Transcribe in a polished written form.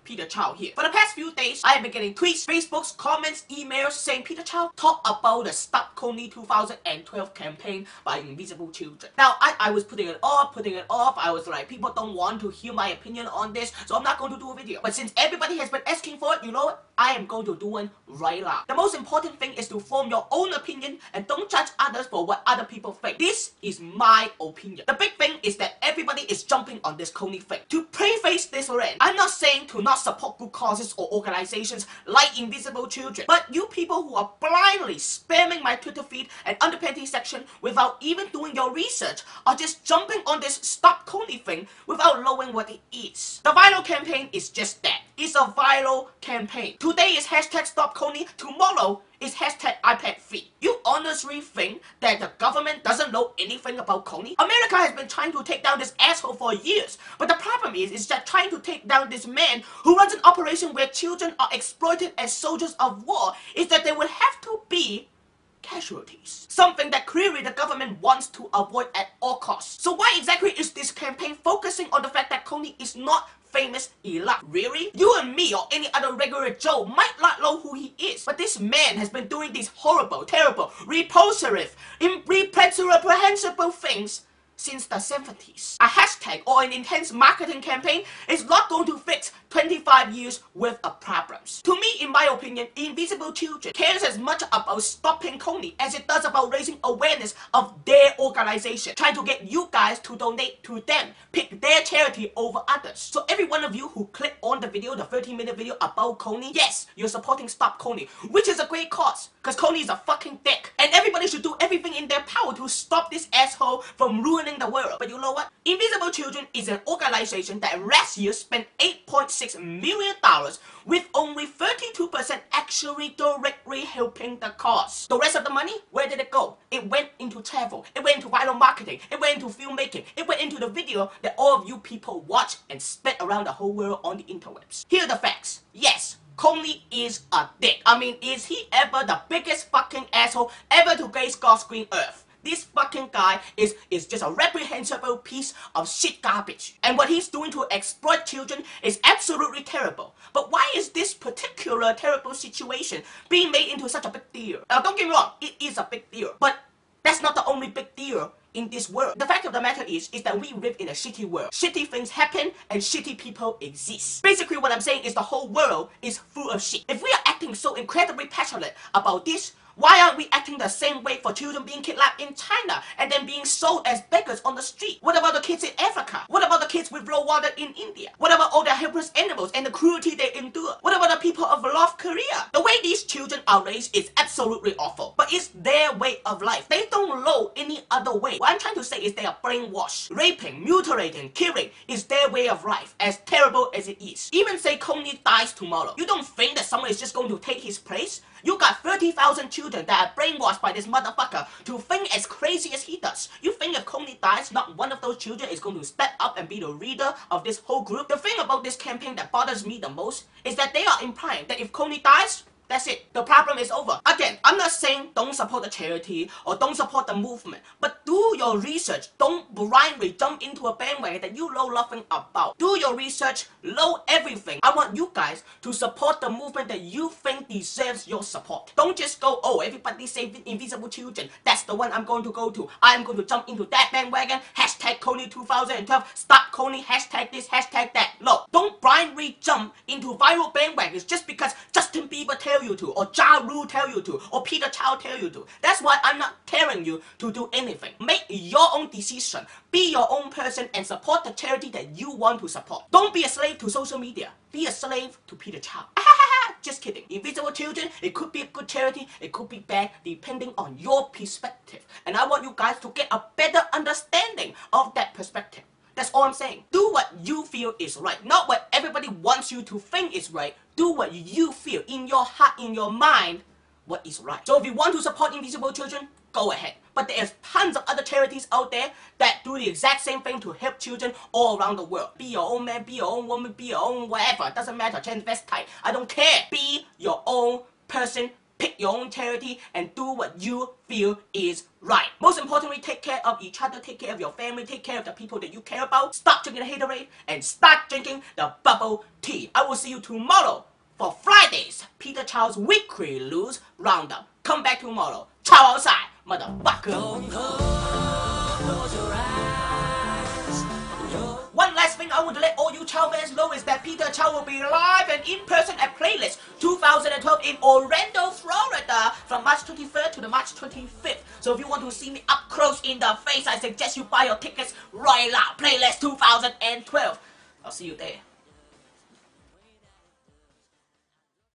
Peter Chow here. For the past few days, I have been getting tweets, Facebooks, comments, emails saying Peter Chow talk about the Stop Kony 2012 campaign by Invisible Children. Now, I was putting it off. I was like, people don't want to hear my opinion on this, so I'm not going to do a video. But since everybody has been asking for it, you know what? I am going to do one right now. The most important thing is to form your own opinion and don't judge others for what other people think. This is my opinion. The big thing is that everybody is jumping on this Kony thing. To preface this rant, I'm not saying to not support good causes or organizations like Invisible Children, but you people who are blindly spamming my Twitter feed and underpanty section without even doing your research are just jumping on this Stop Kony thing without knowing what it is. The viral campaign is just that. It's a viral campaign. Today is hashtag Stop Kony, tomorrow is hashtag iPad free. You honestly think that the government doesn't know anything about Kony? America has been trying to take down this asshole for years, but the problem is that trying to take down this man who runs an operation where children are exploited as soldiers of war is that there will have to be casualties. Something that clearly the government wants to avoid at all costs. So why exactly is this campaign focusing on the fact that Kony is not famous enough? Really? You and me or any other regular Joe might not know who he is, but this man has been doing these horrible, terrible, repulsive, reprehensible things since the 70s. A hashtag or an intense marketing campaign is not going to fix 25 years worth of problems. To me, in my opinion, Invisible Children cares as much about stopping Kony as it does about raising awareness of their organization, trying to get you guys to donate to them, pick their charity over others. So every one of you who click on the video, the 30-minute video about Kony, yes, you're supporting Stop Kony, which is a great cause, because Kony is a fucking dick, and everybody should do everything in their power to stop this asshole from ruining the world. But you know what? Invisible Children is an organization that last year spent $8.6 million with only 32% actually directly helping the cause. The rest of the money, where did it go? It went into travel, it went into viral marketing, it went into filmmaking, it went into the video that all of you people watch and spread around the whole world on the interwebs. Here are the facts. Yes, Kony is a dick. I mean, is he ever the biggest fucking asshole ever to grace God's green earth? This fucking guy is just a reprehensible piece of shit garbage. And what he's doing to exploit children is absolutely terrible. But why is this particular terrible situation being made into such a big deal? Now don't get me wrong, it is a big deal. But that's not the only big deal in this world. The fact of the matter is that we live in a shitty world. Shitty things happen and shitty people exist. Basically what I'm saying is the whole world is full of shit. If we are acting so incredibly passionate about this, why aren't we acting the same way for children being kidnapped in China and then being sold as beggars on the street? What about the kids in Africa? What about the kids with low water in India? What about all the helpless animals and the cruelty they endure? What about the people of North Korea? The way these children are raised is absolutely awful, but it's their way of life. They don't know any other way. What I'm trying to say is they are brainwashed. Raping, mutilating, killing is their way of life, as terrible as it is. Even say Kony dies tomorrow, you don't think that someone is just going to take his place? You got 30,000 children that are brainwashed by this motherfucker to think as crazy as he does. You think if Kony dies, not one of those children is going to step up and be the leader of this whole group? The thing about this campaign that bothers me the most is that they are implying that if Kony dies, that's it. The problem is over. Again, I'm not saying don't support the charity or don't support the movement, but do your research. Don't blindly jump into a bandwagon that you know nothing about. Do your research, know everything. I want you guys to support the movement that you think deserves your support. Don't just go, oh, everybody save Invisible Children. That's the one I'm going to go to. I'm going to jump into that bandwagon. Hashtag Kony 2012. Stop Kony. Hashtag this, hashtag that. No, don't blindly jump into viral bandwagons just because Justin Bieber tells you to, or Ja Rule tell you to, or Peter Chow tell you to. That's why I'm not telling you to do anything. Make your own decision. Be your own person and support the charity that you want to support. Don't be a slave to social media. Be a slave to Peter Chow. Just kidding. Invisible Children, it could be a good charity, it could be bad, depending on your perspective. And I want you guys to get a better understanding of that perspective. That's all I'm saying. Do what you feel is right, not what everybody wants you to think is right. Do what you feel in your heart, in your mind, what is right. So if you want to support Invisible Children, go ahead. But there's tons of other charities out there that do the exact same thing to help children all around the world. Be your own man, be your own woman, be your own whatever. It doesn't matter, transvestite. I don't care. Be your own person. Pick pick your own charity, and do what you feel is right. Most importantly, take care of each other, take care of your family, take care of the people that you care about. Stop drinking the Haterade and start drinking the bubble tea. I will see you tomorrow for Friday's Peter Chow's Weekly News Roundup. Come back tomorrow. Chow outside, motherfucker. One last thing I want to let all you Chow fans know is that Peter Chow will be live and in person at Playlist 2012 in Orlando, Florida from March 23rd to the March 25th. So if you want to see me up close in the face, I suggest you buy your tickets right now. Playlist 2012. I'll see you there.